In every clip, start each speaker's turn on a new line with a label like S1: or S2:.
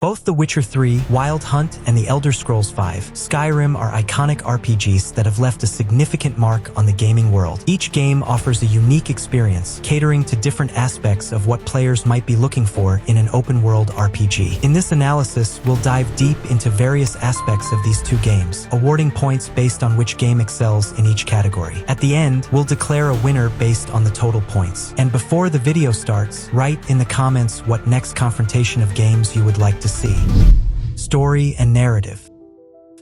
S1: Both The Witcher 3, Wild Hunt, and The Elder Scrolls V, Skyrim are iconic RPGs that have left a significant mark on the gaming world. Each game offers a unique experience, catering to different aspects of what players might be looking for in an open-world RPG. In this analysis, we'll dive deep into various aspects of these two games, awarding points based on which game excels in each category. At the end, we'll declare a winner based on the total points. And before the video starts, write in the comments what next confrontation of games you would like to see. Story and narrative.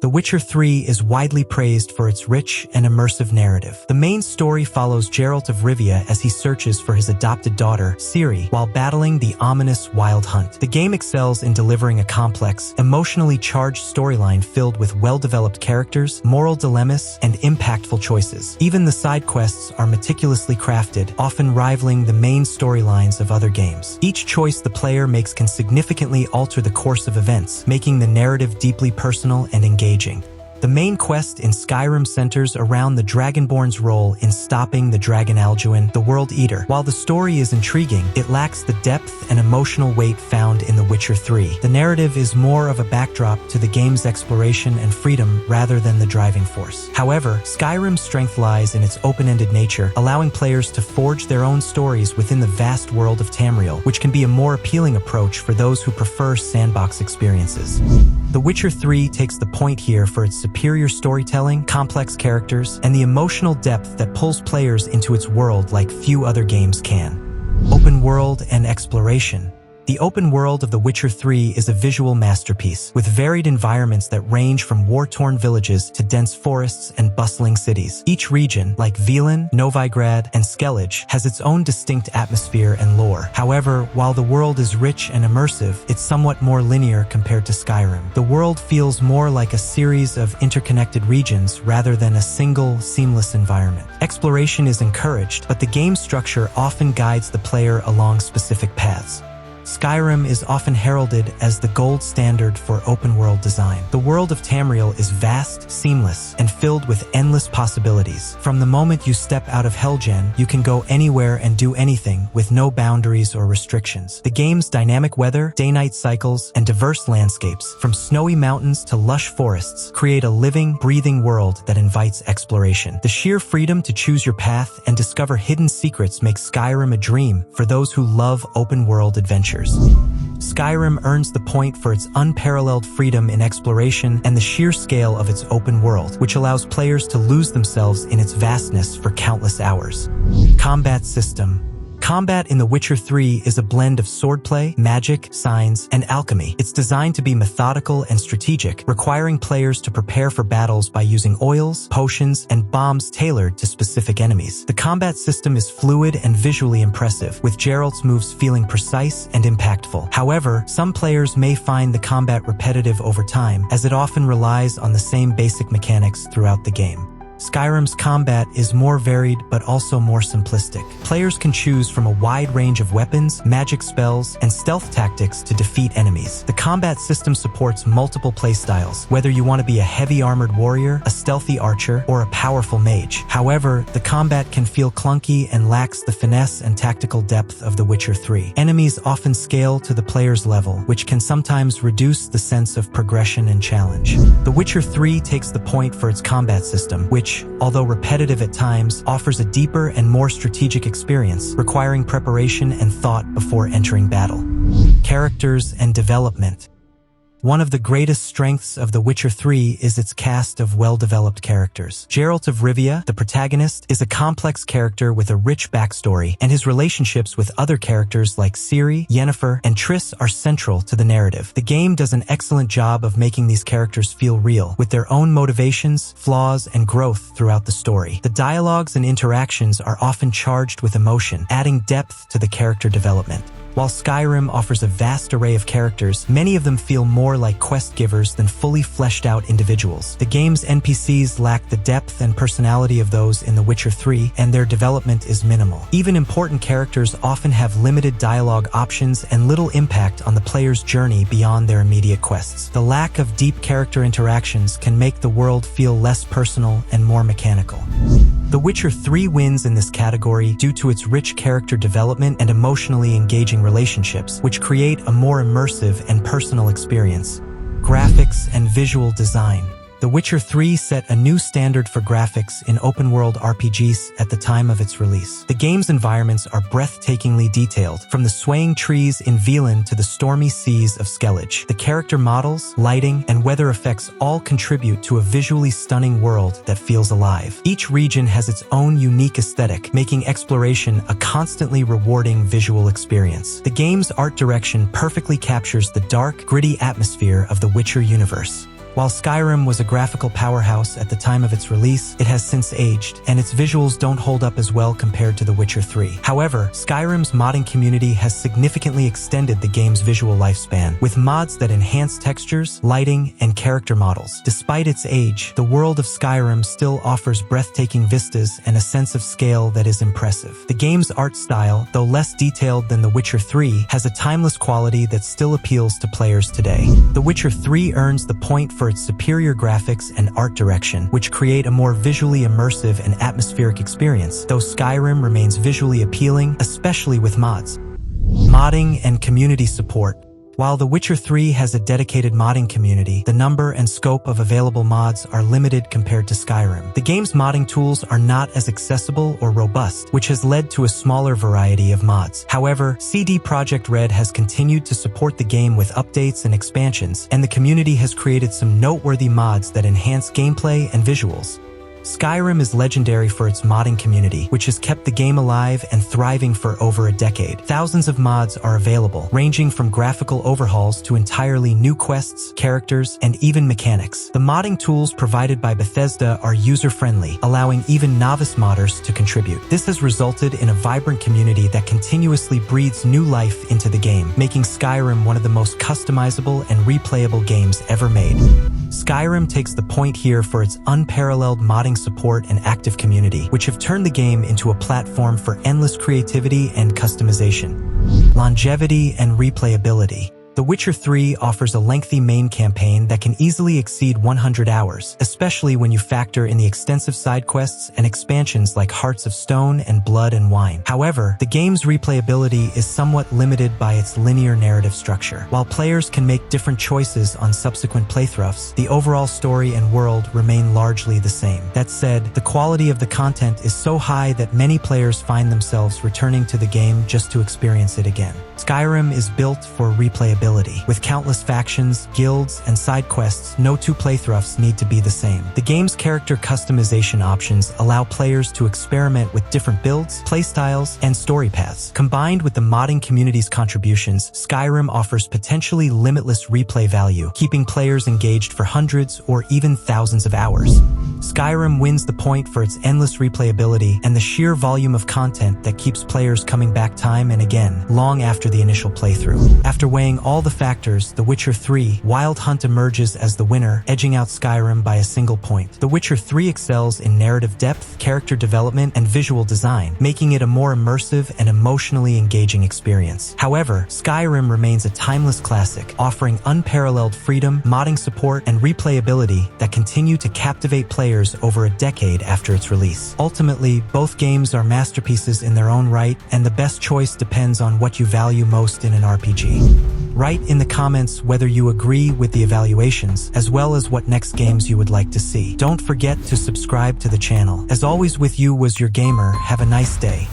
S1: The Witcher 3 is widely praised for its rich and immersive narrative. The main story follows Geralt of Rivia as he searches for his adopted daughter, Ciri, while battling the ominous Wild Hunt. The game excels in delivering a complex, emotionally charged storyline filled with well-developed characters, moral dilemmas, and impactful choices. Even the side quests are meticulously crafted, often rivaling the main storylines of other games. Each choice the player makes can significantly alter the course of events, making the narrative deeply personal and engaging. The main quest in Skyrim centers around the Dragonborn's role in stopping the dragon Alduin, the World Eater. While the story is intriguing, it lacks the depth and emotional weight found in The Witcher 3. The narrative is more of a backdrop to the game's exploration and freedom rather than the driving force. However, Skyrim's strength lies in its open-ended nature, allowing players to forge their own stories within the vast world of Tamriel, which can be a more appealing approach for those who prefer sandbox experiences. The Witcher 3 takes the point here for its superior storytelling, complex characters, and the emotional depth that pulls players into its world like few other games can. Open world and exploration. The open world of The Witcher 3 is a visual masterpiece, with varied environments that range from war-torn villages to dense forests and bustling cities. Each region, like Velen, Novigrad, and Skellige, has its own distinct atmosphere and lore. However, while the world is rich and immersive, it's somewhat more linear compared to Skyrim. The world feels more like a series of interconnected regions rather than a single, seamless environment. Exploration is encouraged, but the game structure often guides the player along specific paths. Skyrim is often heralded as the gold standard for open-world design. The world of Tamriel is vast, seamless, and filled with endless possibilities. From the moment you step out of Helgen, you can go anywhere and do anything with no boundaries or restrictions. The game's dynamic weather, day-night cycles, and diverse landscapes, from snowy mountains to lush forests, create a living, breathing world that invites exploration. The sheer freedom to choose your path and discover hidden secrets makes Skyrim a dream for those who love open-world adventures. Skyrim earns the point for its unparalleled freedom in exploration and the sheer scale of its open world, which allows players to lose themselves in its vastness for countless hours. Combat system. Combat in The Witcher 3 is a blend of swordplay, magic, signs, and alchemy. It's designed to be methodical and strategic, requiring players to prepare for battles by using oils, potions, and bombs tailored to specific enemies. The combat system is fluid and visually impressive, with Geralt's moves feeling precise and impactful. However, some players may find the combat repetitive over time, as it often relies on the same basic mechanics throughout the game. Skyrim's combat is more varied but also more simplistic. Players can choose from a wide range of weapons, magic spells, and stealth tactics to defeat enemies. The combat system supports multiple playstyles, whether you want to be a heavy armored warrior, a stealthy archer, or a powerful mage. However, the combat can feel clunky and lacks the finesse and tactical depth of The Witcher 3. Enemies often scale to the player's level, which can sometimes reduce the sense of progression and challenge. The Witcher 3 takes the point for its combat system, which, although repetitive at times, offers a deeper and more strategic experience, requiring preparation and thought before entering battle. Characters and development. One of the greatest strengths of The Witcher 3 is its cast of well-developed characters. Geralt of Rivia, the protagonist, is a complex character with a rich backstory, and his relationships with other characters like Ciri, Yennefer, and Triss are central to the narrative. The game does an excellent job of making these characters feel real, with their own motivations, flaws, and growth throughout the story. The dialogues and interactions are often charged with emotion, adding depth to the character development. While Skyrim offers a vast array of characters, many of them feel more like quest givers than fully fleshed out individuals. The game's NPCs lack the depth and personality of those in The Witcher 3, and their development is minimal. Even important characters often have limited dialogue options and little impact on the player's journey beyond their immediate quests. The lack of deep character interactions can make the world feel less personal and more mechanical. The Witcher 3 wins in this category due to its rich character development and emotionally engaging relationships, which create a more immersive and personal experience. Graphics and visual design. The Witcher 3 set a new standard for graphics in open-world RPGs at the time of its release. The game's environments are breathtakingly detailed, from the swaying trees in Velen to the stormy seas of Skellige. The character models, lighting, and weather effects all contribute to a visually stunning world that feels alive. Each region has its own unique aesthetic, making exploration a constantly rewarding visual experience. The game's art direction perfectly captures the dark, gritty atmosphere of the Witcher universe. While Skyrim was a graphical powerhouse at the time of its release, it has since aged, and its visuals don't hold up as well compared to The Witcher 3. However, Skyrim's modding community has significantly extended the game's visual lifespan, with mods that enhance textures, lighting, and character models. Despite its age, the world of Skyrim still offers breathtaking vistas and a sense of scale that is impressive. The game's art style, though less detailed than The Witcher 3, has a timeless quality that still appeals to players today. The Witcher 3 earns the point for its superior graphics and art direction, which create a more visually immersive and atmospheric experience, though Skyrim remains visually appealing, especially with mods. Modding and community support. While The Witcher 3 has a dedicated modding community, the number and scope of available mods are limited compared to Skyrim. The game's modding tools are not as accessible or robust, which has led to a smaller variety of mods. However, CD Projekt Red has continued to support the game with updates and expansions, and the community has created some noteworthy mods that enhance gameplay and visuals. Skyrim is legendary for its modding community, which has kept the game alive and thriving for over a decade. Thousands of mods are available, ranging from graphical overhauls to entirely new quests, characters, and even mechanics. The modding tools provided by Bethesda are user-friendly, allowing even novice modders to contribute. This has resulted in a vibrant community that continuously breathes new life into the game, making Skyrim one of the most customizable and replayable games ever made. Skyrim takes the point here for its unparalleled modding support and active community, which have turned the game into a platform for endless creativity and customization. Longevity and replayability. The Witcher 3 offers a lengthy main campaign that can easily exceed 100 hours, especially when you factor in the extensive side quests and expansions like Hearts of Stone and Blood and Wine. However, the game's replayability is somewhat limited by its linear narrative structure. While players can make different choices on subsequent playthroughs, the overall story and world remain largely the same. That said, the quality of the content is so high that many players find themselves returning to the game just to experience it again. Skyrim is built for replayability. With countless factions, guilds, and side quests, no two playthroughs need to be the same. The game's character customization options allow players to experiment with different builds, playstyles, and story paths. Combined with the modding community's contributions, Skyrim offers potentially limitless replay value, keeping players engaged for hundreds or even thousands of hours. Skyrim wins the point for its endless replayability and the sheer volume of content that keeps players coming back time and again, long after the initial playthrough. After weighing all the factors, The Witcher 3 Wild Hunt emerges as the winner, edging out Skyrim by a single point. The Witcher 3 excels in narrative depth, character development, and visual design, making it a more immersive and emotionally engaging experience. However, Skyrim remains a timeless classic, offering unparalleled freedom, modding support, and replayability that continue to captivate players over a decade after its release. Ultimately, both games are masterpieces in their own right, and the best choice depends on what you value most in an RPG. Write in the comments whether you agree with the evaluations, as well as what next games you would like to see. Don't forget to subscribe to the channel. As always, with you was your gamer. Have a nice day.